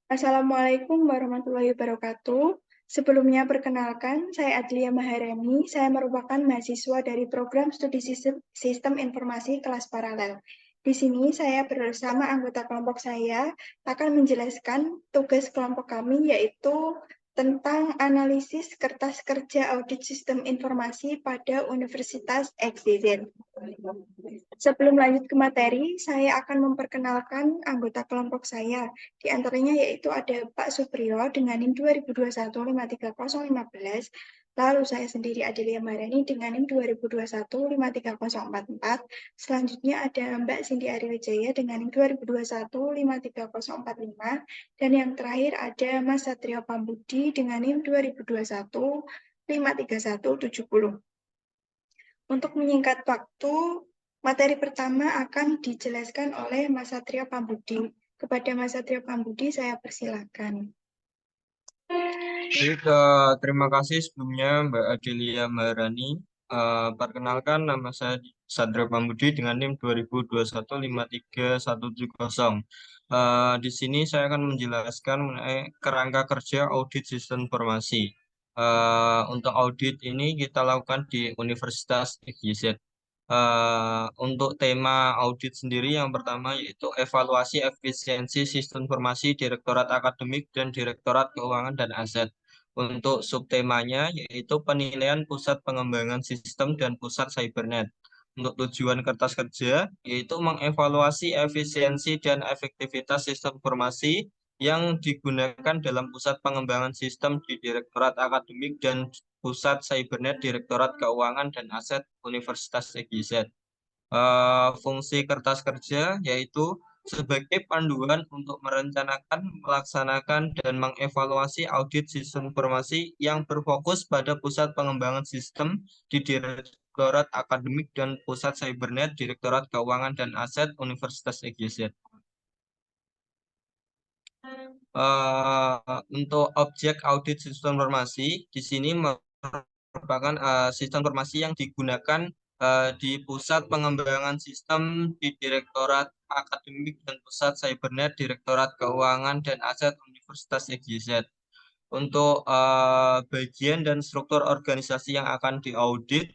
Assalamualaikum warahmatullahi wabarakatuh. Sebelumnya perkenalkan, saya Adlia Maharani. Saya merupakan mahasiswa dari program studi sistem informasi kelas paralel. Di sini saya bersama anggota kelompok saya akan menjelaskan tugas kelompok kami yaitu tentang analisis kertas kerja audit sistem informasi pada Universitas XYZ. Sebelum lanjut ke materi, saya akan memperkenalkan anggota kelompok saya. Di antaranya yaitu ada Pak Supriyo dengan NIM 2021-53015, lalu saya sendiri Adelia Marani dengan NIM 2021-53044, selanjutnya ada Mbak Cindy Ariwijaya dengan NIM 2021-53045, dan yang terakhir ada Mas Satrio Pambudi dengan NIM 2021-53170. Untuk menyingkat waktu, materi pertama akan dijelaskan oleh Mas Satrio Pambudi. Kepada Mas Satrio Pambudi, saya persilakan. Baik, terima kasih sebelumnya Mbak Adelia Maharani. Perkenalkan nama saya Sandra Pambudi dengan NIM 2021-53170. Di sini saya akan menjelaskan mengenai kerangka kerja audit sistem informasi. Untuk audit ini kita lakukan di Universitas XYZ. Untuk tema audit sendiri yang pertama yaitu evaluasi efisiensi sistem informasi Direktorat Akademik dan Direktorat Keuangan dan Aset. Untuk subtemanya yaitu penilaian pusat pengembangan sistem dan pusat cybernet. Untuk tujuan kertas kerja yaitu mengevaluasi efisiensi dan efektivitas sistem informasi yang digunakan dalam pusat pengembangan sistem di Direktorat Akademik dan Pusat Cybernet Direktorat Keuangan dan Aset Universitas XYZ. Fungsi kertas kerja yaitu sebagai panduan untuk merencanakan, melaksanakan, dan mengevaluasi audit sistem informasi yang berfokus pada pusat pengembangan sistem di Direktorat Akademik dan Pusat Cybernet Direktorat Keuangan dan Aset Universitas XYZ. Untuk objek audit sistem informasi di sini merupakan sistem informasi yang digunakan di pusat pengembangan sistem di Direktorat Akademik dan Pusat Cybernet Direktorat Keuangan dan Aset Universitas XYZ. Untuk bagian dan struktur organisasi yang akan diaudit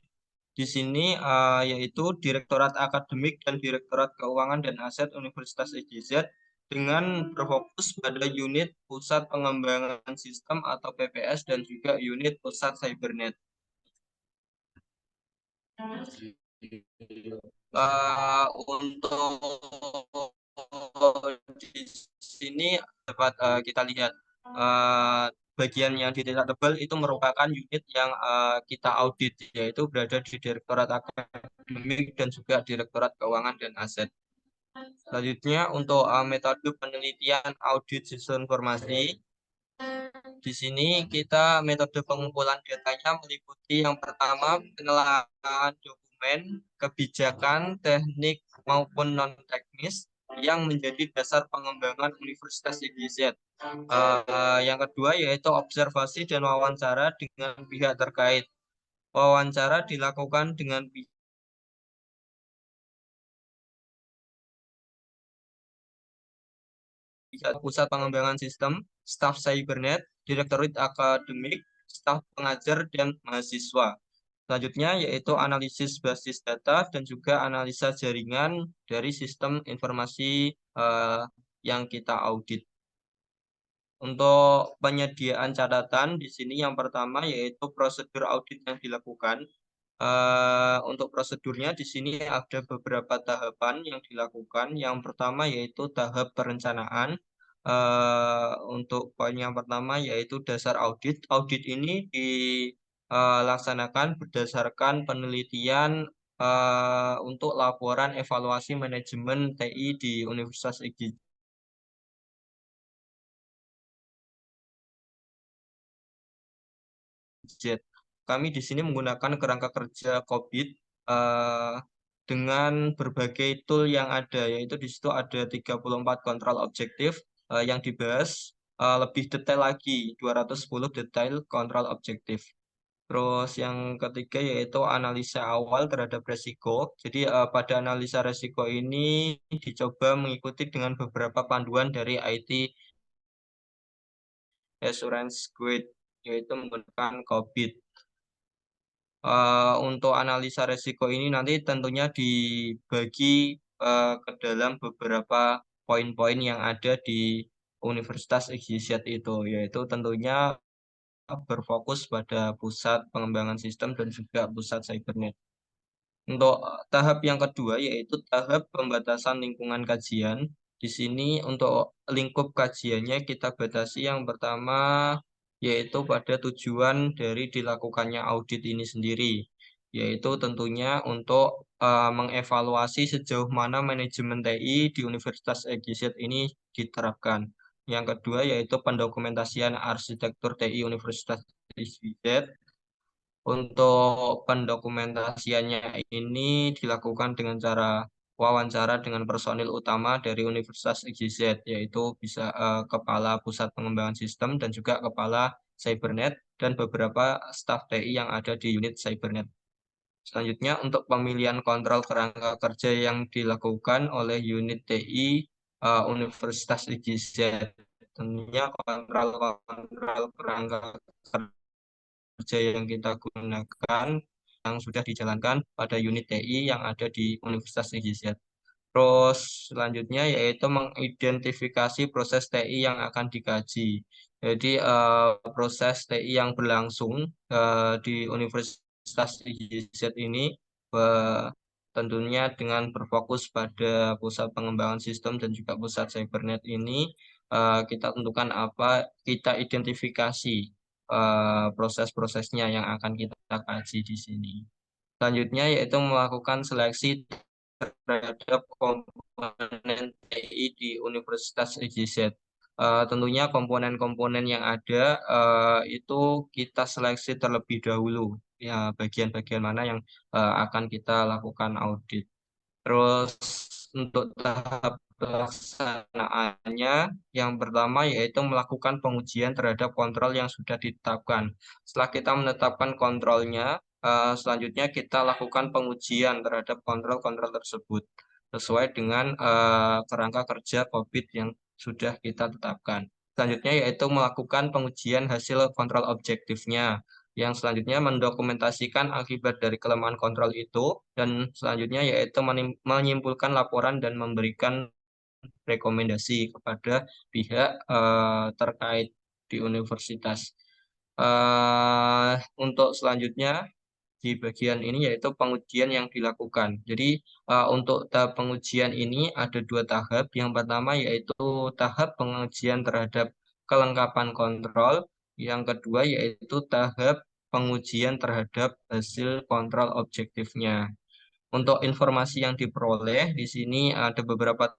di sini yaitu Direktorat Akademik dan Direktorat Keuangan dan Aset Universitas XYZ dengan berfokus pada unit Pusat Pengembangan Sistem atau PPS dan juga unit Pusat Cybernet. Untuk di sini dapat kita lihat bagian yang di titik tebal itu merupakan unit yang kita audit, yaitu berada di Direktorat Akademik dan juga Direktorat Keuangan dan Aset. Selanjutnya untuk metode penelitian audit sistem informasi. Di sini kita metode pengumpulan datanya meliputi yang pertama penelaahan dokumen, kebijakan, teknik maupun non-teknis yang menjadi dasar pengembangan Universitas XYZ. Yang kedua yaitu observasi dan wawancara dengan pihak terkait. Wawancara dilakukan dengan pihak pusat pengembangan sistem, staf cybernet, direktorat akademik, staf pengajar, dan mahasiswa. Selanjutnya yaitu analisis basis data dan juga analisa jaringan dari sistem informasi yang kita audit. Untuk penyediaan catatan di sini yang pertama yaitu prosedur audit yang dilakukan. Untuk prosedurnya di sini ada beberapa tahapan yang dilakukan. Yang pertama yaitu tahap perencanaan. Untuk poin yang pertama yaitu dasar audit. Audit ini dilaksanakan berdasarkan penelitian untuk laporan evaluasi manajemen TI di Universitas IGJ. Kami di sini menggunakan kerangka kerja COVID dengan berbagai tool yang ada, yaitu di situ ada 34 kontrol objektif yang dibahas lebih detail lagi, 210 detail kontrol objektif. Terus yang ketiga yaitu analisa awal terhadap resiko. Jadi pada analisa resiko ini dicoba mengikuti dengan beberapa panduan dari IT assurance guide, yaitu menggunakan COVID. Untuk analisa resiko ini nanti tentunya dibagi ke dalam beberapa poin-poin yang ada di Universitas IGZ itu, yaitu tentunya berfokus pada pusat pengembangan sistem dan juga pusat cybernet. Untuk tahap yang kedua yaitu tahap pembatasan lingkungan kajian. Di sini untuk lingkup kajiannya kita batasi yang pertama yaitu pada tujuan dari dilakukannya audit ini sendiri, yaitu tentunya untuk mengevaluasi sejauh mana manajemen TI di Universitas EGZ ini diterapkan. Yang kedua yaitu pendokumentasian arsitektur TI Universitas EGZ. Untuk pendokumentasiannya ini dilakukan dengan cara wawancara dengan personil utama dari Universitas IGZ, yaitu bisa Kepala Pusat Pengembangan Sistem dan juga Kepala Cybernet dan beberapa staf TI yang ada di unit Cybernet. Selanjutnya, untuk pemilihan kontrol kerangka kerja yang dilakukan oleh unit TI Universitas IGZ, tentunya kontrol kerangka kerja yang kita gunakan yang sudah dijalankan pada unit TI yang ada di Universitas IGZ. Terus selanjutnya yaitu mengidentifikasi proses TI yang akan dikaji. Jadi proses TI yang berlangsung di Universitas IGZ ini eh, tentunya dengan berfokus pada pusat pengembangan sistem dan juga pusat cybernet ini kita tentukan apa, kita identifikasi proses-prosesnya yang akan kita kaji di sini. Selanjutnya yaitu melakukan seleksi terhadap komponen TI di Universitas IGZ. Tentunya komponen-komponen yang ada itu kita seleksi terlebih dahulu. Ya, bagian-bagian mana yang akan kita lakukan audit. Terus untuk tahap pelaksanaannya, yang pertama yaitu melakukan pengujian terhadap kontrol yang sudah ditetapkan. Setelah kita menetapkan kontrolnya, selanjutnya kita lakukan pengujian terhadap kontrol-kontrol tersebut sesuai dengan kerangka kerja COVID yang sudah kita tetapkan. Selanjutnya yaitu melakukan pengujian hasil kontrol objektifnya yang selanjutnya mendokumentasikan akibat dari kelemahan kontrol itu, dan selanjutnya yaitu menyimpulkan laporan dan memberikan rekomendasi kepada pihak terkait di universitas. Untuk selanjutnya di bagian ini yaitu pengujian yang dilakukan. Jadi untuk tahap pengujian ini ada dua tahap. Yang pertama yaitu tahap pengujian terhadap kelengkapan kontrol. Yang kedua yaitu tahap pengujian terhadap hasil kontrol objektifnya. Untuk informasi yang diperoleh di sini ada beberapa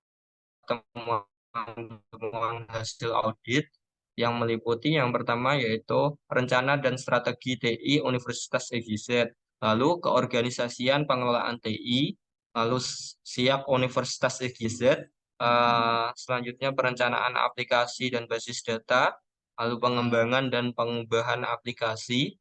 temuan hasil audit yang meliputi yang pertama yaitu rencana dan strategi TI Universitas EGZ, lalu keorganisasian pengelolaan TI, lalu siap Universitas EGZ, selanjutnya perencanaan aplikasi dan basis data, lalu pengembangan dan pengubahan aplikasi,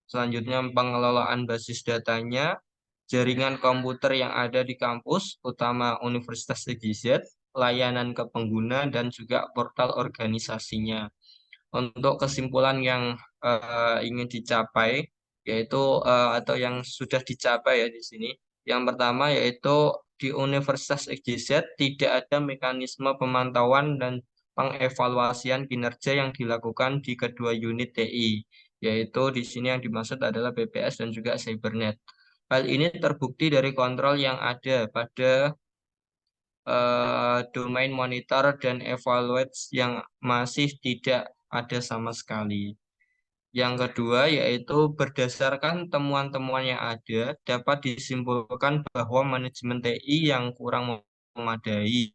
selanjutnya pengelolaan basis datanya, jaringan komputer yang ada di kampus, utama Universitas EGZ, layanan ke pengguna, dan juga portal organisasinya. Untuk kesimpulan yang ingin dicapai, yaitu atau yang sudah dicapai ya di sini, yang pertama yaitu di Universitas EGZ tidak ada mekanisme pemantauan dan pengevaluasian kinerja yang dilakukan di kedua unit TI, yaitu di sini yang dimaksud adalah BPS dan juga Cybernet. Hal ini terbukti dari kontrol yang ada pada domain monitor dan evaluate yang masih tidak ada sama sekali. Yang kedua yaitu berdasarkan temuan-temuan yang ada dapat disimpulkan bahwa manajemen TI yang kurang memadai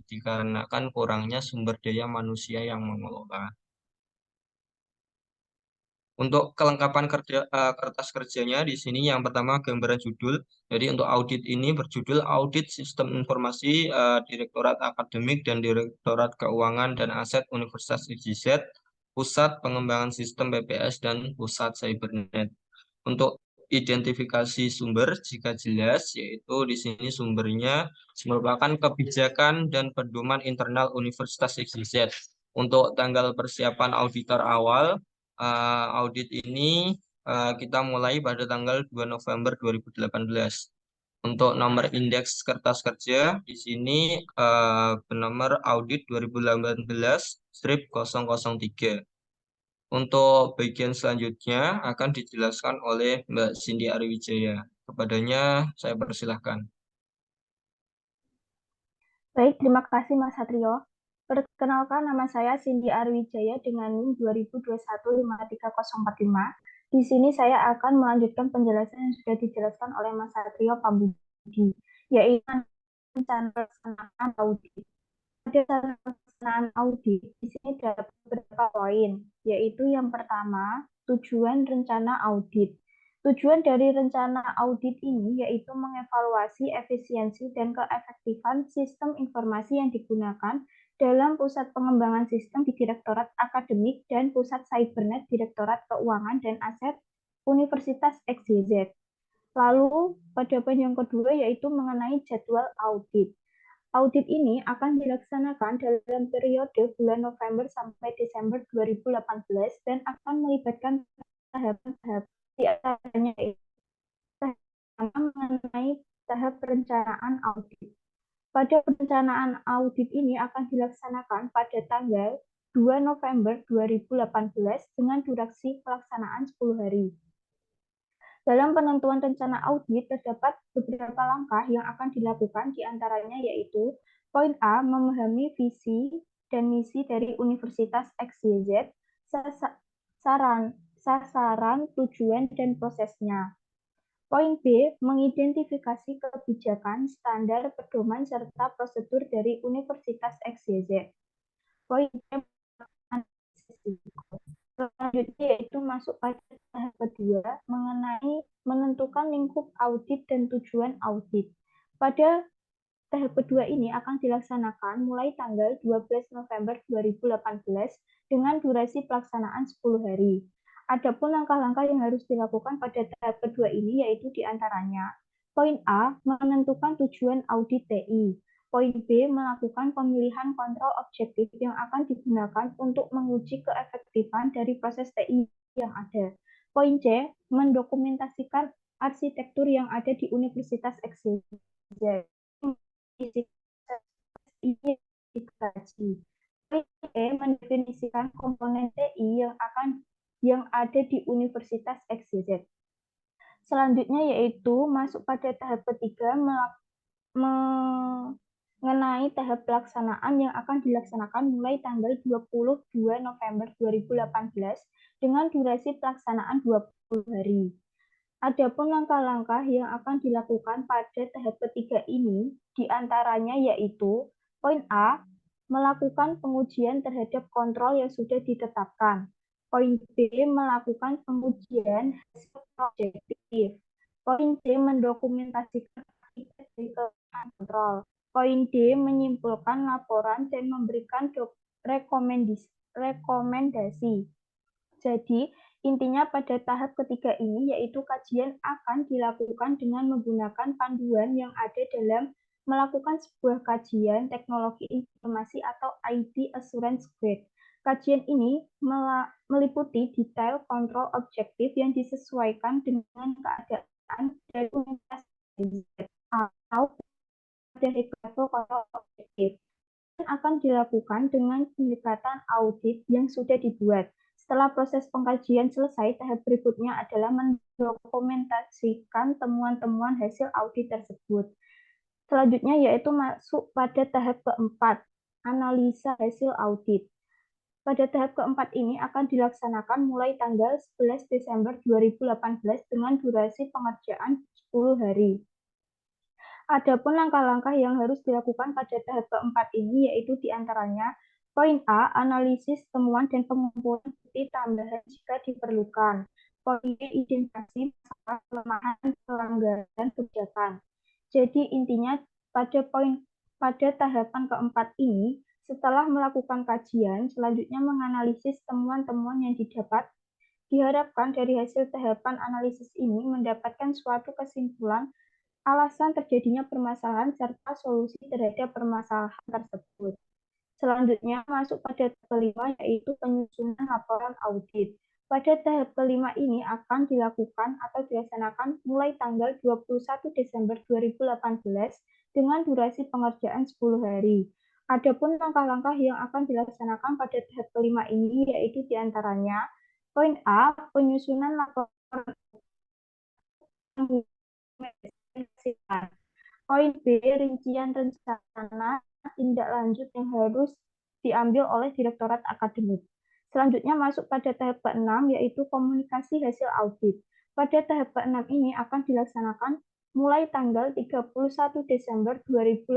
dikarenakan kurangnya sumber daya manusia yang mengelola. Untuk kelengkapan kertas kerjanya di sini yang pertama gambaran judul. Jadi untuk audit ini berjudul Audit Sistem Informasi Direktorat Akademik dan Direktorat Keuangan dan Aset Universitas IGZ, Pusat Pengembangan Sistem BPS dan Pusat Cybernet. Untuk identifikasi sumber jika jelas, yaitu di sini sumbernya merupakan kebijakan dan pedoman internal Universitas IGZ. Untuk tanggal persiapan auditor awal, audit ini kita mulai pada tanggal 2 November 2018. Untuk nomor indeks kertas kerja di sini bernomor audit 2018-003. Untuk bagian selanjutnya akan dijelaskan oleh Mbak Cindy Ariwijaya. Kepadanya saya persilahkan. Baik, terima kasih Mas Satrio. Perkenalkan, nama saya Cindy Arwijaya dengan NIM 2021-53045. Di sini saya akan melanjutkan penjelasan yang sudah dijelaskan oleh Mas Satrio Pambudi, yaitu rencana pelaksanaan audit. Pada pelaksanaan audit, di sini ada beberapa poin, yaitu yang pertama, tujuan rencana audit. Tujuan dari rencana audit ini yaitu mengevaluasi efisiensi dan keefektifan sistem informasi yang digunakan dalam Pusat Pengembangan Sistem di Direktorat Akademik dan Pusat Cybernet Direktorat Keuangan dan Aset Universitas XYZ. Lalu, pada poin yang kedua yaitu mengenai jadwal audit. Audit ini akan dilaksanakan dalam periode bulan November sampai Desember 2018 dan akan melibatkan tahap-tahap di antaranya mengenai tahap perencanaan audit. Pada perencanaan audit ini akan dilaksanakan pada tanggal 2 November 2018 dengan durasi pelaksanaan 10 hari. Dalam penentuan rencana audit terdapat beberapa langkah yang akan dilakukan, di antaranya yaitu poin A, memahami visi dan misi dari Universitas XYZ, sasaran, tujuan, dan prosesnya. Poin B, mengidentifikasi kebijakan, standar, pedoman, serta prosedur dari Universitas XYZ. Poin C, selanjutnya yaitu masuk pada tahap kedua mengenai menentukan lingkup audit dan tujuan audit. Pada tahap kedua ini akan dilaksanakan mulai tanggal 12 November 2018 dengan durasi pelaksanaan 10 hari. Adapun langkah-langkah yang harus dilakukan pada tahap kedua ini yaitu diantaranya poin A, menentukan tujuan audit TI. Poin B, melakukan pemilihan kontrol objektif yang akan digunakan untuk menguji keefektifan dari proses TI yang ada. Poin C, mendokumentasikan arsitektur yang ada di Universitas XYZ. Mendefinisikan komponen TI yang ada di Universitas XYZ. Selanjutnya yaitu masuk pada tahap ketiga mengenai tahap pelaksanaan yang akan dilaksanakan mulai tanggal 22 November 2018 dengan durasi pelaksanaan 20 hari. Adapun langkah-langkah yang akan dilakukan pada tahap ketiga ini, diantaranya yaitu poin A, melakukan pengujian terhadap kontrol yang sudah ditetapkan. Poin B, melakukan pengujian hasil objektif. Poin C, mendokumentasikan dari kontrol. Poin D, menyimpulkan laporan dan memberikan rekomendasi. Jadi, intinya pada tahap ketiga ini yaitu kajian akan dilakukan dengan menggunakan panduan yang ada dalam melakukan sebuah kajian teknologi informasi atau IT Assurance Grade. Kajian ini meliputi detail kontrol objektif yang disesuaikan dengan keadaan dari universitas atau dari level kontrol objektif. Akan dilakukan dengan pendekatan audit yang sudah dibuat. Setelah proses pengkajian selesai, tahap berikutnya adalah mendokumentasikan temuan-temuan hasil audit tersebut. Selanjutnya yaitu masuk pada tahap keempat, analisa hasil audit. Pada tahap keempat ini akan dilaksanakan mulai tanggal 11 Desember 2018 dengan durasi pengerjaan 10 hari. Adapun langkah-langkah yang harus dilakukan pada tahap keempat ini yaitu diantaranya poin A, analisis temuan dan pengumpulan bukti tambahan jika diperlukan. Poin B, identifikasi masalah, kelemahan, pelanggaran kebijakan. Jadi intinya pada tahapan keempat ini, setelah melakukan kajian, selanjutnya menganalisis temuan-temuan yang didapat. Diharapkan dari hasil tahapan analisis ini mendapatkan suatu kesimpulan alasan terjadinya permasalahan serta solusi terhadap permasalahan tersebut. Selanjutnya masuk pada tahap kelima, yaitu penyusunan laporan audit. Pada tahap kelima ini akan dilakukan atau dilaksanakan mulai tanggal 21 Desember 2018 dengan durasi pengerjaan 10 hari. Adapun langkah-langkah yang akan dilaksanakan pada tahap kelima ini yaitu diantaranya poin A, penyusunan laporan. Poin B, rincian rencana tindak lanjut yang harus diambil oleh Direktorat Akademik. Selanjutnya masuk pada tahap ke-6, yaitu komunikasi hasil audit. Pada tahap ke-6 ini akan dilaksanakan mulai tanggal 31 Desember 2018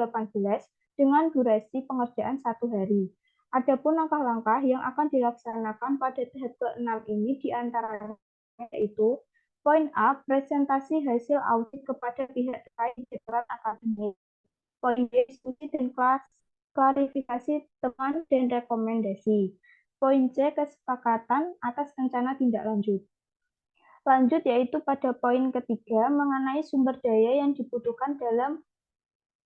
dengan durasi pengerjaan 1 hari. Adapun langkah-langkah yang akan dilaksanakan pada tahap ke-6 ini diantaranya yaitu poin A, presentasi hasil audit kepada pihak terkait Direktorat Akademik. Poin B, diskusi dan klarifikasi teman dan rekomendasi. Poin C, kesepakatan atas rencana tindak lanjut. Lanjut yaitu pada poin ketiga mengenai sumber daya yang dibutuhkan dalam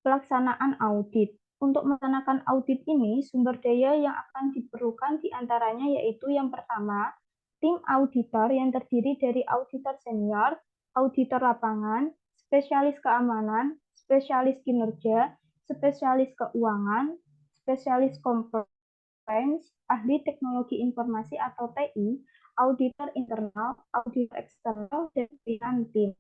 pelaksanaan audit. Untuk melaksanakan audit ini, sumber daya yang akan diperlukan diantaranya yaitu yang pertama, tim auditor yang terdiri dari auditor senior, auditor lapangan, spesialis keamanan, spesialis kinerja, spesialis keuangan, spesialis compliance, ahli teknologi informasi atau TI, auditor internal, auditor eksternal, dan pimpinan tim.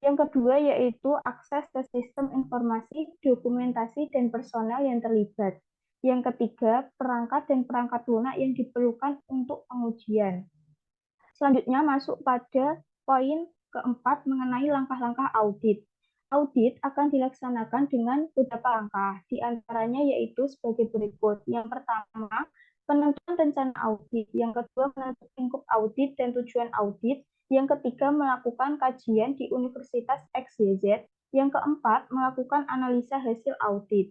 Yang kedua yaitu akses ke sistem informasi, dokumentasi, dan personel yang terlibat. Yang ketiga, perangkat dan perangkat lunak yang diperlukan untuk pengujian. Selanjutnya masuk pada poin keempat mengenai langkah-langkah audit. Audit akan dilaksanakan dengan beberapa langkah, di antaranya yaitu sebagai berikut. Yang pertama, penentuan rencana audit. Yang kedua, menentukan lingkup audit dan tujuan audit. Yang ketiga, melakukan kajian di Universitas XYZ. Yang keempat, melakukan analisa hasil audit.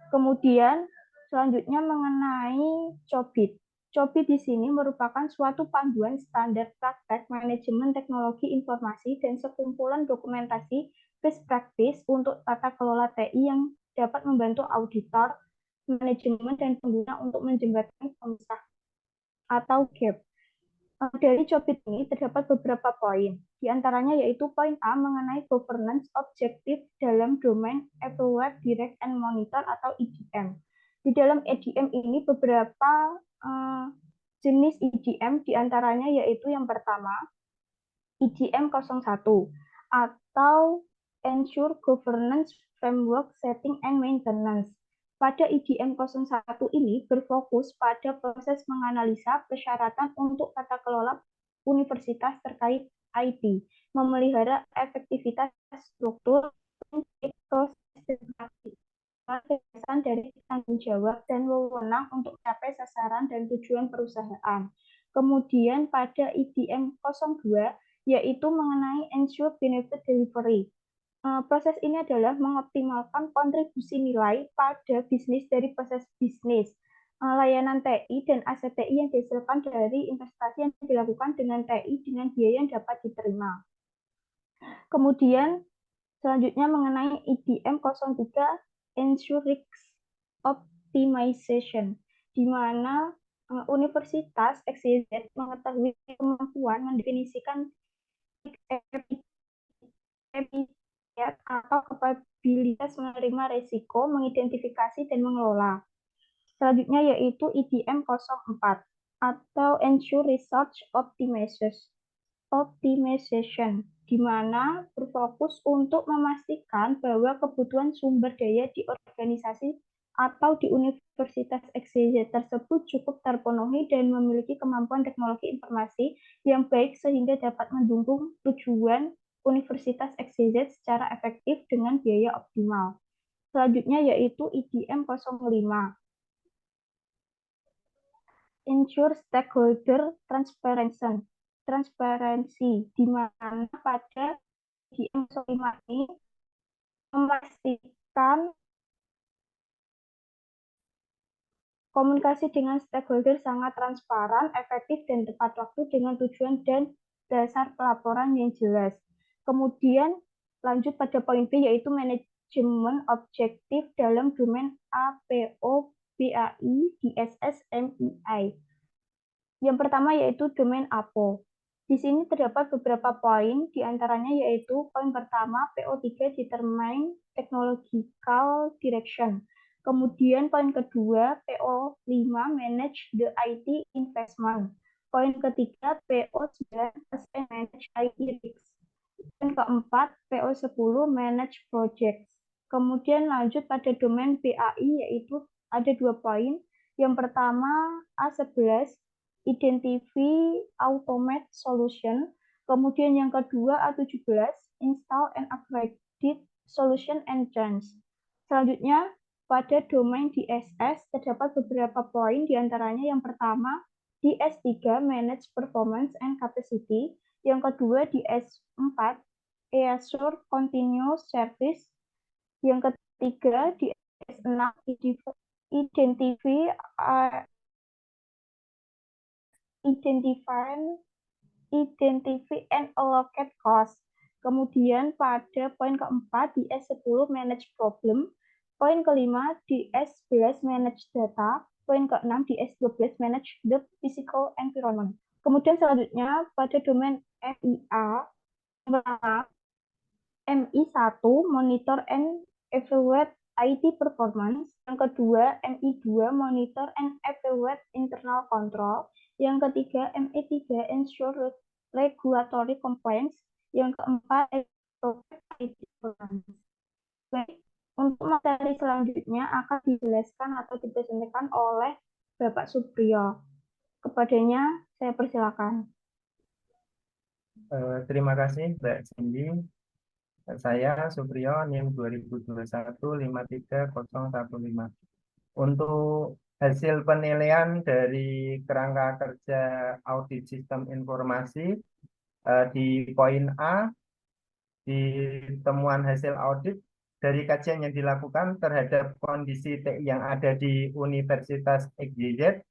Kemudian, selanjutnya mengenai COBIT. COBIT di sini merupakan suatu panduan standar praktek manajemen teknologi informasi dan sekumpulan dokumentasi best practice untuk tata kelola TI yang dapat membantu auditor, manajemen, dan pengguna untuk menjembatani pemisah atau gap. Dari COBIT ini terdapat beberapa poin. Di antaranya yaitu poin A mengenai governance objektif dalam domain Evaluate, Direct, and Monitor atau EDM. Di dalam EDM ini beberapa jenis EDM diantaranya yaitu yang pertama EDM 01 atau Ensure Governance Framework Setting and Maintenance. Pada EDM 01 ini berfokus pada proses menganalisa persyaratan untuk tata kelola universitas terkait IT, memelihara efektivitas struktur, proses kebiasaan dari tanggung jawab dan wewenang untuk mencapai sasaran dan tujuan perusahaan. Kemudian pada EDM 02 yaitu mengenai ensure benefit delivery. Proses ini adalah mengoptimalkan kontribusi nilai pada bisnis dari proses bisnis, layanan TI dan aset TI yang dihasilkan dari investasi yang dilakukan dengan TI dengan biaya yang dapat diterima. Kemudian selanjutnya mengenai EDM 03 ensure risk optimization, di mana Universitas XYZ mengetahui kemampuan mendefinisikan atau kapabilitas menerima risiko, mengidentifikasi, dan mengelola. Selanjutnya yaitu EDM 04 atau Ensure Research Optimization, di mana berfokus untuk memastikan bahwa kebutuhan sumber daya di organisasi atau di Universitas XYZ tersebut cukup terpenuhi dan memiliki kemampuan teknologi informasi yang baik sehingga dapat mendukung tujuan Universitas XYZ secara efektif dengan biaya optimal. Selanjutnya yaitu EDM 05. Ensure Stakeholder Transparency, di mana pada EDM 05 ini memastikan komunikasi dengan stakeholder sangat transparan, efektif, dan tepat waktu dengan tujuan dan dasar pelaporan yang jelas. Kemudian lanjut pada poin B yaitu manajemen objektif dalam domain APO BAI, DSS, MII. Yang pertama yaitu domain APO. Di sini terdapat beberapa poin, diantaranya yaitu poin pertama PO3 Determine Technological Direction. Kemudian poin kedua PO5 Manage the IT Investment. Poin ketiga PO9 Assign Manage IT Risks. Poin keempat PO10 Manage Projects. Kemudian lanjut pada domain BAI yaitu ada 2 poin. Yang pertama A11 Identify Automate Solution. Kemudian yang kedua A17 Install and Upgrade Solution and Change. Selanjutnya pada domain DSS terdapat beberapa poin, diantaranya yang pertama DS3 Manage Performance and Capacity, yang kedua DS4 Azure Continuous Service, yang ketiga DS6 Identify and allocate cost. Kemudian pada poin keempat DS10 Manage Problem, poin kelima DS11 Manage Data, poin keenam DS12 Manage the Physical Environment. Kemudian selanjutnya pada domain MIA, MI1 Monitor and Evaluate IT Performance, yang kedua MI2 Monitor and Evaluate Internal Control, yang ketiga MI3 Ensure Regulatory Compliance, yang keempat Evaluate IT Performance. Baik, untuk materi selanjutnya akan dijelaskan atau dipresentasikan oleh Bapak Supriyo. Kepadanya saya persilakan. Terima kasih Mbak Cindy. Saya Supriyo, NIM 2021-53015. Untuk hasil penilaian dari kerangka kerja audit sistem informasi di poin A, di temuan hasil audit dari kajian yang dilakukan terhadap kondisi TI yang ada di Universitas XYZ,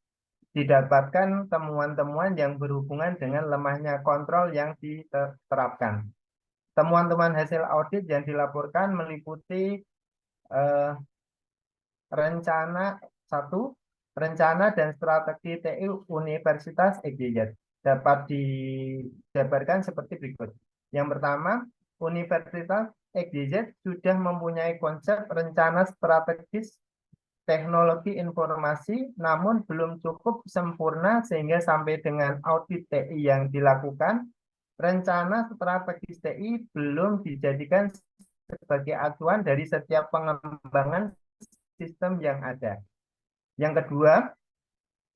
didapatkan temuan-temuan yang berhubungan dengan lemahnya kontrol yang diterapkan. Temuan-temuan hasil audit yang dilaporkan meliputi rencana dan strategi TI Universitas XYZ. Dapat dijabarkan seperti berikut. Yang pertama, Universitas XYZ sudah mempunyai konsep rencana strategis teknologi informasi, namun belum cukup sempurna sehingga sampai dengan audit TI yang dilakukan, rencana strategis TI belum dijadikan sebagai acuan dari setiap pengembangan sistem yang ada. Yang kedua,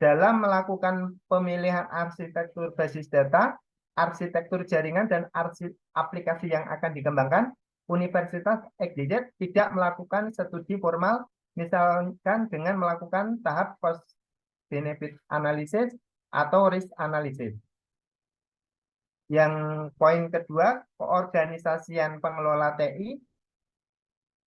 dalam melakukan pemilihan arsitektur basis data, arsitektur jaringan, dan aplikasi yang akan dikembangkan, Universitas XYZ tidak melakukan studi formal, misalkan dengan melakukan tahap cost benefit analysis atau risk analysis. Yang poin kedua, keorganisasian pengelola TI.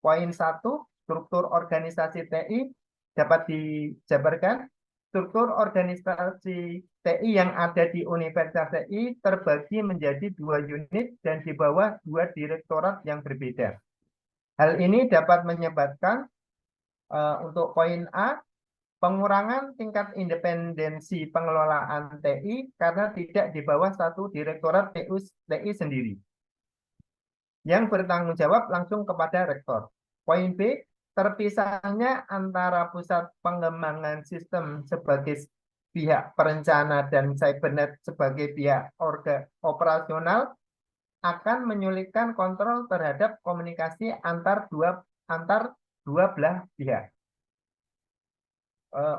Poin 1, struktur organisasi TI dapat dijabarkan. Struktur organisasi TI yang ada di Universitas TI terbagi menjadi 2 unit dan di bawah 2 direktorat yang berbeda. Hal ini dapat menyebabkan untuk poin A, pengurangan tingkat independensi pengelolaan TI karena tidak di bawah satu direktorat TI sendiri, yang bertanggung jawab langsung kepada rektor. Poin B, terpisahnya antara pusat pengembangan sistem sebagai pihak perencana dan Cybernet sebagai pihak operasional akan menyulitkan kontrol terhadap komunikasi antar dua belah pihak.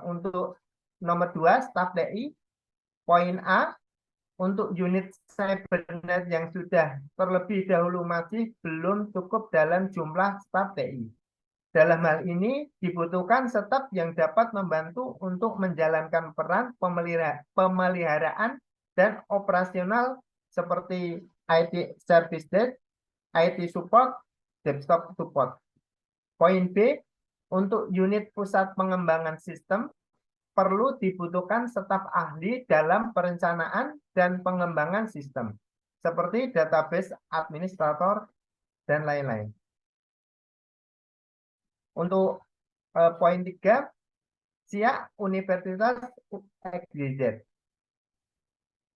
Untuk nomor 2, staf TI, poin A, untuk unit Cybernet yang sudah terlebih dahulu masih belum cukup dalam jumlah staf TI. Dalam hal ini dibutuhkan staf yang dapat membantu untuk menjalankan peran pemeliharaan dan operasional seperti IT Service Desk, IT Support, Desktop Support. Poin B, untuk unit pusat pengembangan sistem perlu dibutuhkan staf ahli dalam perencanaan dan pengembangan sistem, seperti database administrator dan lain-lain. Untuk poin 3, SIA Universitas XYZ.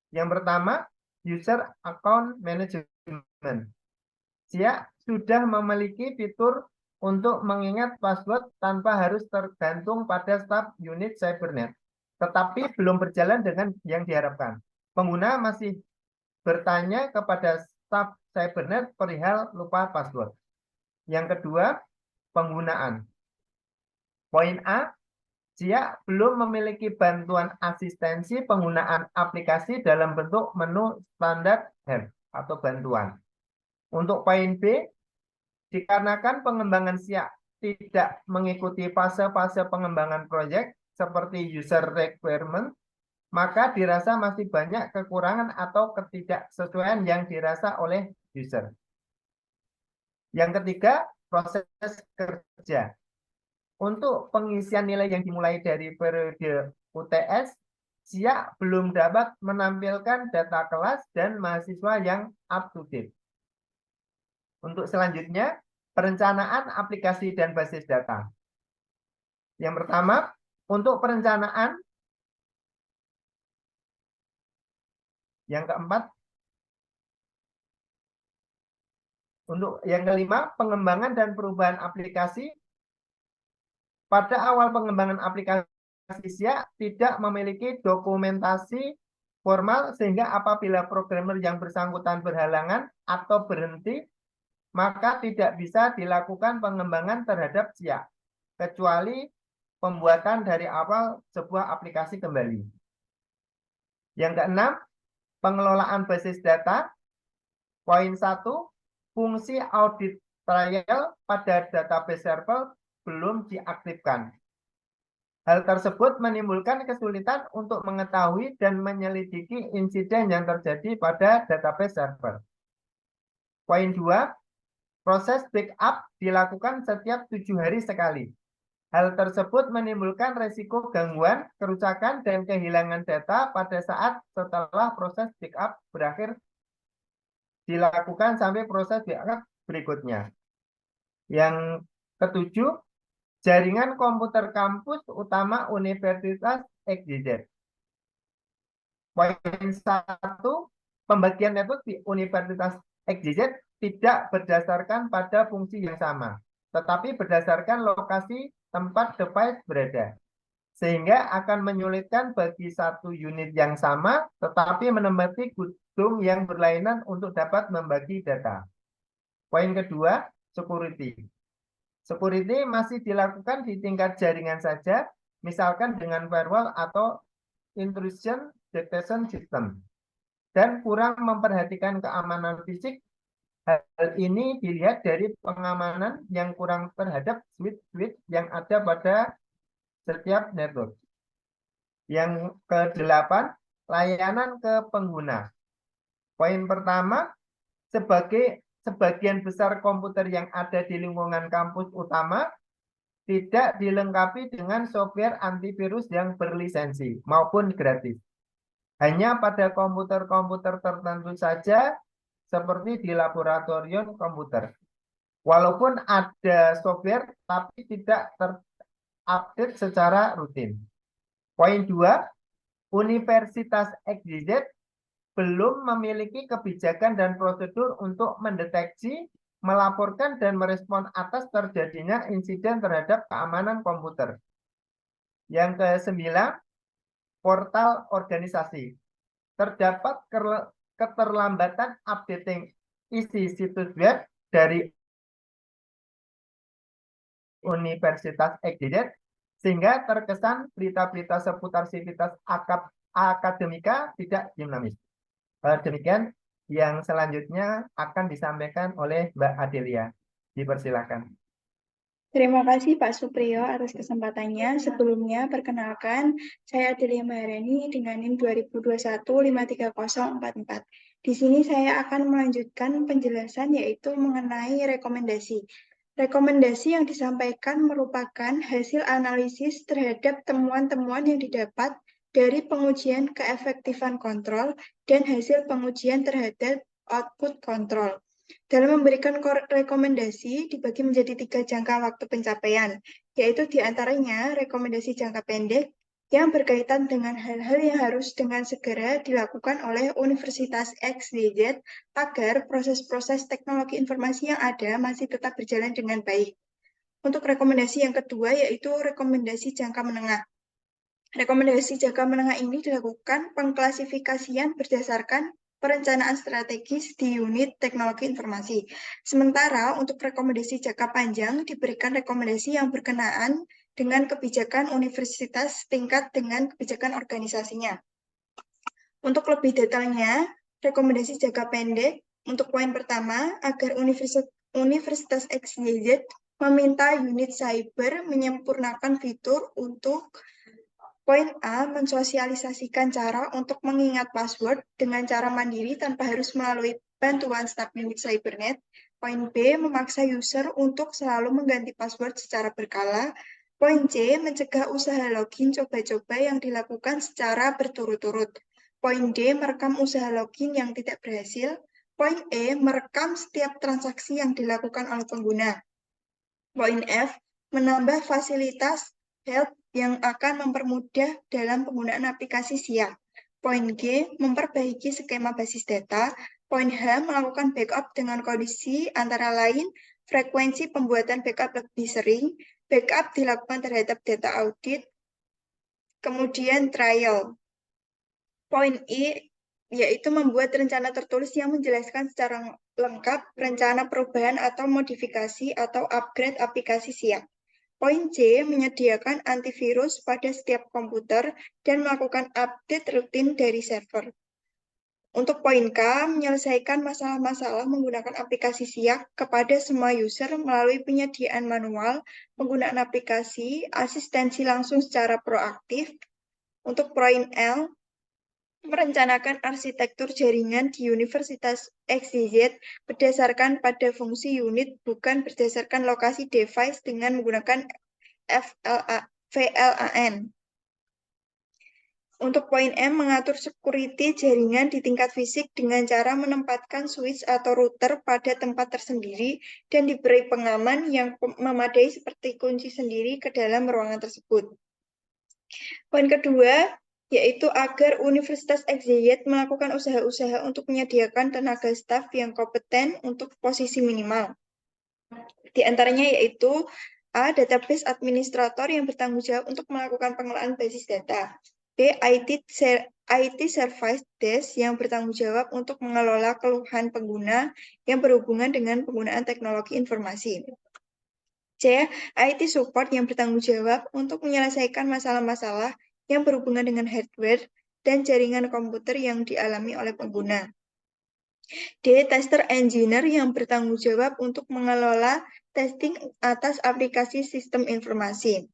Yang pertama, User Account Management. SIA sudah memiliki fitur untuk mengingat password tanpa harus tergantung pada staf unit Cybernet, tetapi belum berjalan dengan yang diharapkan. Pengguna masih bertanya kepada staf Cybernet perihal lupa password. Yang kedua, penggunaan. Poin A, SIA belum memiliki bantuan asistensi penggunaan aplikasi dalam bentuk menu standar help atau bantuan. Untuk poin B, dikarenakan pengembangan SIA tidak mengikuti fase-fase pengembangan proyek seperti user requirement, maka dirasa masih banyak kekurangan atau ketidaksesuaian yang dirasa oleh user. Yang ketiga, proses kerja. Untuk pengisian nilai yang dimulai dari periode UTS, SIA belum dapat menampilkan data kelas dan mahasiswa yang up to date. Untuk selanjutnya, perencanaan aplikasi dan basis data. Yang pertama, untuk perencanaan. Yang keempat, untuk yang kelima, pengembangan dan perubahan aplikasi. Pada awal pengembangan aplikasi SIA tidak memiliki dokumentasi formal sehingga apabila programmer yang bersangkutan berhalangan atau berhenti, maka tidak bisa dilakukan pengembangan terhadap SIA, kecuali pembuatan dari awal sebuah aplikasi kembali. Yang keenam, pengelolaan basis data. Poin 1, fungsi audit trial pada database server belum diaktifkan. Hal tersebut menimbulkan kesulitan untuk mengetahui dan menyelidiki insiden yang terjadi pada database server. Poin 2, proses backup dilakukan setiap 7 hari sekali. Hal tersebut menimbulkan resiko gangguan, kerusakan, dan kehilangan data pada saat setelah proses backup berakhir dilakukan sampai proses backup berikutnya. Yang ketujuh, jaringan komputer kampus utama Universitas XYZ. Poin 1, pembagian network di Universitas XYZ tidak berdasarkan pada fungsi yang sama, tetapi berdasarkan lokasi tempat device berada. Sehingga akan menyulitkan bagi satu unit yang sama, tetapi menempati gedung yang berlainan untuk dapat membagi data. Poin kedua, security. Security masih dilakukan di tingkat jaringan saja, misalkan dengan firewall atau intrusion detection system, dan kurang memperhatikan keamanan fisik. Hal ini dilihat dari pengamanan yang kurang terhadap switch-switch yang ada pada setiap network. Yang ke-8, layanan ke pengguna. Poin pertama, sebagian besar komputer yang ada di lingkungan kampus utama tidak dilengkapi dengan software antivirus yang berlisensi maupun gratis. Hanya pada komputer-komputer tertentu saja, seperti di laboratorium komputer. Walaupun ada software, tapi tidak terupdate secara rutin. Poin 2, Universitas XYZ belum memiliki kebijakan dan prosedur untuk mendeteksi, melaporkan, dan merespon atas terjadinya insiden terhadap keamanan komputer. Yang ke-9, portal organisasi. Terdapat keterlambatan updating isi situs web dari Universitas XYZ, sehingga terkesan berita-berita seputar sivitas akademika tidak dinamis. Demikian yang selanjutnya akan disampaikan oleh Mbak Adelia. Dipersilakan. Terima kasih Pak Supriyo atas kesempatannya. Sebelumnya, perkenalkan, saya Adelia Maharani dengan NIM 2021-53044. Di sini saya akan melanjutkan penjelasan yaitu mengenai rekomendasi. Rekomendasi yang disampaikan merupakan hasil analisis terhadap temuan-temuan yang didapat dari pengujian keefektifan kontrol dan hasil pengujian terhadap output kontrol. Dalam memberikan rekomendasi dibagi menjadi 3 jangka waktu pencapaian. yaitu diantaranya rekomendasi jangka pendek yang berkaitan dengan hal-hal yang harus dengan segera dilakukan oleh Universitas XYZ agar proses-proses teknologi informasi yang ada masih tetap berjalan dengan baik. Untuk rekomendasi yang kedua yaitu rekomendasi jangka menengah. Rekomendasi jangka menengah ini dilakukan pengklasifikasian berdasarkan perencanaan strategis di unit teknologi informasi. Sementara untuk rekomendasi jangka panjang diberikan rekomendasi yang berkenaan dengan kebijakan universitas tingkat dengan kebijakan organisasinya. Untuk lebih detailnya, rekomendasi jangka pendek untuk poin pertama agar Universitas XYZ meminta unit cyber menyempurnakan fitur untuk poin A, mensosialisasikan cara untuk mengingat password dengan cara mandiri tanpa harus melalui bantuan staf unit Cybernet. Poin B, memaksa user untuk selalu mengganti password secara berkala. Poin C, mencegah usaha login coba-coba yang dilakukan secara berturut-turut. Poin D, merekam usaha login yang tidak berhasil. Poin E, merekam setiap transaksi yang dilakukan oleh pengguna. Poin F, menambah fasilitas help yang akan mempermudah dalam penggunaan aplikasi SIA. Poin G, memperbaiki skema basis data. Poin H, melakukan backup dengan kondisi antara lain frekuensi pembuatan backup lebih sering, backup dilakukan terhadap data audit, kemudian trial. Poin I, yaitu membuat rencana tertulis yang menjelaskan secara lengkap rencana perubahan atau modifikasi atau upgrade aplikasi SIA. Poin C, menyediakan antivirus pada setiap komputer dan melakukan update rutin dari server. Untuk poin K, menyelesaikan masalah-masalah menggunakan aplikasi SIA kepada semua user melalui penyediaan manual, penggunaan aplikasi, asistensi langsung secara proaktif. Untuk poin L, merencanakan arsitektur jaringan di Universitas XYZ berdasarkan pada fungsi unit, bukan berdasarkan lokasi device dengan menggunakan VLAN. Untuk poin M, mengatur security jaringan di tingkat fisik dengan cara menempatkan switch atau router pada tempat tersendiri dan diberi pengaman yang memadai seperti kunci sendiri ke dalam ruangan tersebut. Poin kedua, yaitu agar Universitas XYZ melakukan usaha-usaha untuk menyediakan tenaga staf yang kompeten untuk posisi minimal. Di antaranya yaitu A, database administrator yang bertanggung jawab untuk melakukan pengelolaan basis data. B, IT Service Desk yang bertanggung jawab untuk mengelola keluhan pengguna yang berhubungan dengan penggunaan teknologi informasi. C, IT Support yang bertanggung jawab untuk menyelesaikan masalah-masalah yang berhubungan dengan hardware dan jaringan komputer yang dialami oleh pengguna. D, Tester Engineer yang bertanggung jawab untuk mengelola testing atas aplikasi sistem informasi.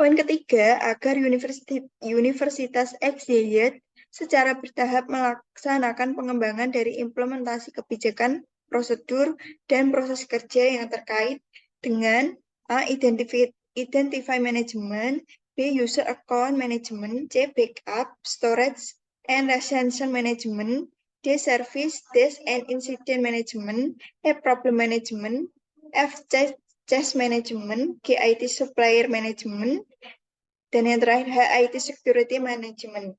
Poin ketiga, agar Universitas XYZ secara bertahap melaksanakan pengembangan dari implementasi kebijakan, prosedur, dan proses kerja yang terkait dengan A, Identify Management, B, User Account Management, C, Backup, Storage, and Retention Management, D, Service, Desk, and Incident Management, E, Problem Management, F, Change Management, G, IT Supplier Management, dan yang terakhir H, IT Security Management.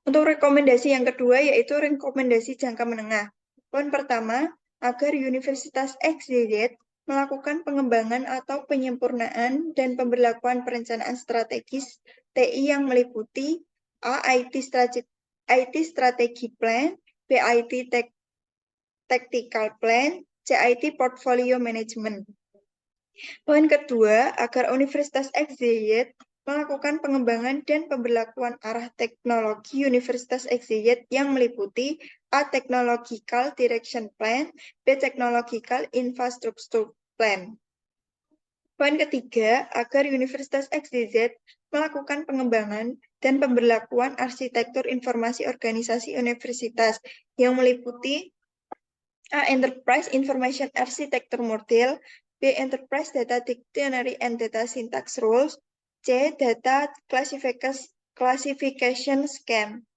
Untuk rekomendasi yang kedua yaitu rekomendasi jangka menengah. Poin pertama, agar Universitas XYZ melakukan pengembangan atau penyempurnaan dan pemberlakuan perencanaan strategis TI yang meliputi A, IT Strategy Plan, B, IT Tactical Plan, C, IT Portfolio Management. Poin kedua, agar Universitas XYZ melakukan pengembangan dan pemberlakuan arah teknologi Universitas XYZ yang meliputi A, Technological Direction Plan, B, Technological Infrastructure Plan. Poin ketiga, agar Universitas XYZ melakukan pengembangan dan pemberlakuan arsitektur informasi organisasi universitas yang meliputi A, Enterprise Information Architecture Model, B, Enterprise Data Dictionary and Data Syntax Rules, C, Data Classification Scheme.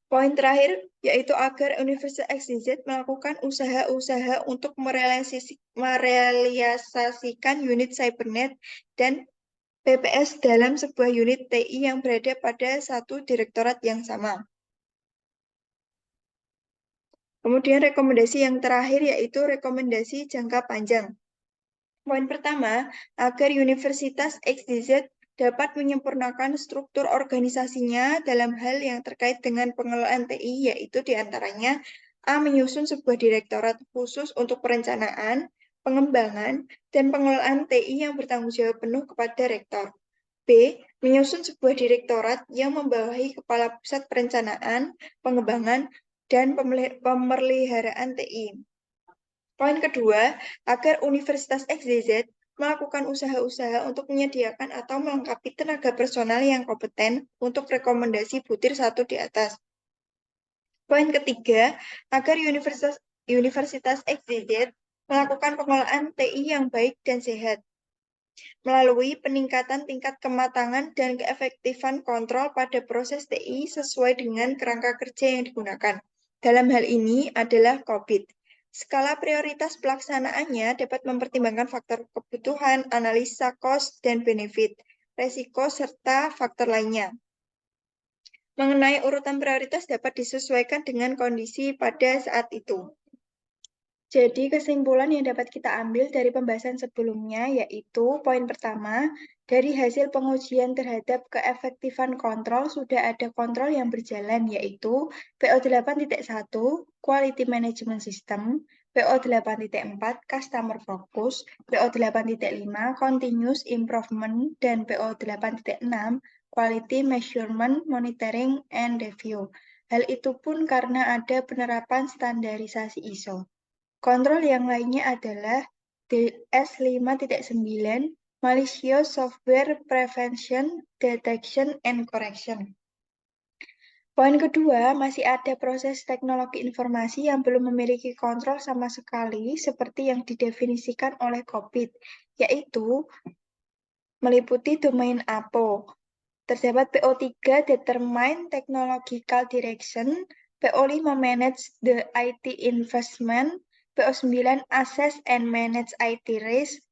Poin terakhir yaitu agar Universitas XYZ melakukan usaha-usaha untuk merealisasikan unit Cybernet dan PPS dalam sebuah unit TI yang berada pada satu direktorat yang sama. Kemudian rekomendasi yang terakhir yaitu rekomendasi jangka panjang. Poin pertama, agar Universitas XYZ dapat menyempurnakan struktur organisasinya dalam hal yang terkait dengan pengelolaan TI, yaitu diantaranya A. Menyusun sebuah direktorat khusus untuk perencanaan, pengembangan, dan pengelolaan TI yang bertanggung jawab penuh kepada rektor. B. Menyusun sebuah direktorat yang membawahi Kepala Pusat Perencanaan, Pengembangan, dan Pemeliharaan TI. Poin kedua, agar Universitas XYZ melakukan usaha-usaha untuk menyediakan atau melengkapi tenaga personal yang kompeten untuk rekomendasi butir 1 di atas. Poin ketiga, agar Universitas XYZ melakukan pengelolaan TI yang baik dan sehat melalui peningkatan tingkat kematangan dan keefektifan kontrol pada proses TI sesuai dengan kerangka kerja yang digunakan. Dalam hal ini adalah COVID. Skala prioritas pelaksanaannya dapat mempertimbangkan faktor kebutuhan, analisa cost dan benefit, resiko, serta faktor lainnya. Mengenai urutan prioritas dapat disesuaikan dengan kondisi pada saat itu. Jadi kesimpulan yang dapat kita ambil dari pembahasan sebelumnya yaitu poin pertama, dari hasil pengujian terhadap keefektifan kontrol sudah ada kontrol yang berjalan yaitu PO8.1 Quality Management System, PO8.4 Customer Focus, PO8.5 Continuous Improvement, dan PO8.6 Quality Measurement, Monitoring, and Review. Hal itu pun karena ada penerapan standarisasi ISO. Kontrol yang lainnya adalah DS5.9 Malicious Software Prevention, Detection, and Correction. Poin kedua, masih ada proses teknologi informasi yang belum memiliki kontrol sama sekali seperti yang didefinisikan oleh COVID, yaitu meliputi domain APO. Terdapat PO3 Determine Technological Direction, PO5 Manage the IT Investment, PO9 Assess and Manage IT Risk,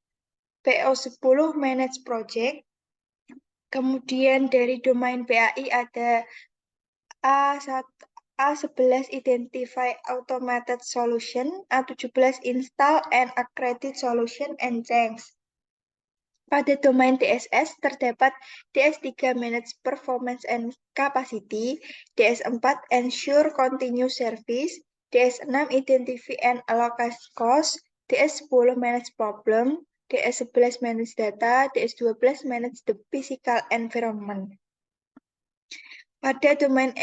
PO10 Manage Project. Kemudian dari domain PAI ada A11 Identify Automated Solution, A17 Install and Accredit Solution and Change. Pada domain DSS terdapat DS3 Manage Performance and Capacity, DS4 Ensure Continuous Service, DS6 Identify and Allocate Cost, DS10 Manage Problem, DS11 Manage Data, DS12 Manage the Physical Environment. Pada domain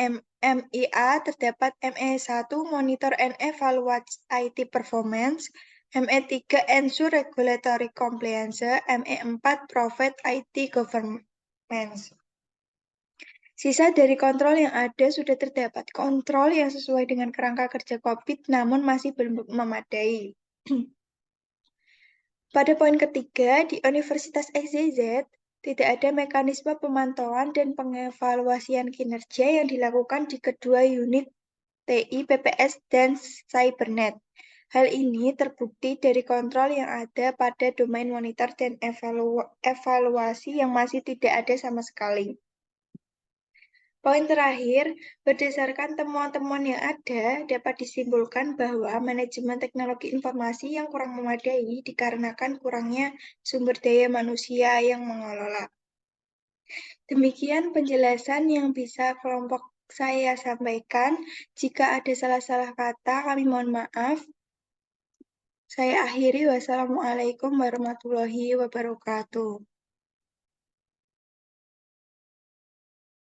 MIA terdapat ME1 Monitor and Evaluate IT Performance, ME3 Ensure Regulatory Compliance, ME4 Provide IT Governance. Sisa dari kontrol yang ada sudah terdapat kontrol yang sesuai dengan kerangka kerja COVID namun masih belum memadai. Pada poin ketiga, di Universitas XYZ tidak ada mekanisme pemantauan dan pengevaluasian kinerja yang dilakukan di kedua unit TI, PPS, dan Cybernet. Hal ini terbukti dari kontrol yang ada pada domain monitor dan evaluasi yang masih tidak ada sama sekali. Poin terakhir, berdasarkan temuan-temuan yang ada, dapat disimpulkan bahwa manajemen teknologi informasi yang kurang memadai dikarenakan kurangnya sumber daya manusia yang mengelola. Demikian penjelasan yang bisa kelompok saya sampaikan. Jika ada salah-salah kata, kami mohon maaf. Saya akhiri. Wassalamualaikum warahmatullahi wabarakatuh.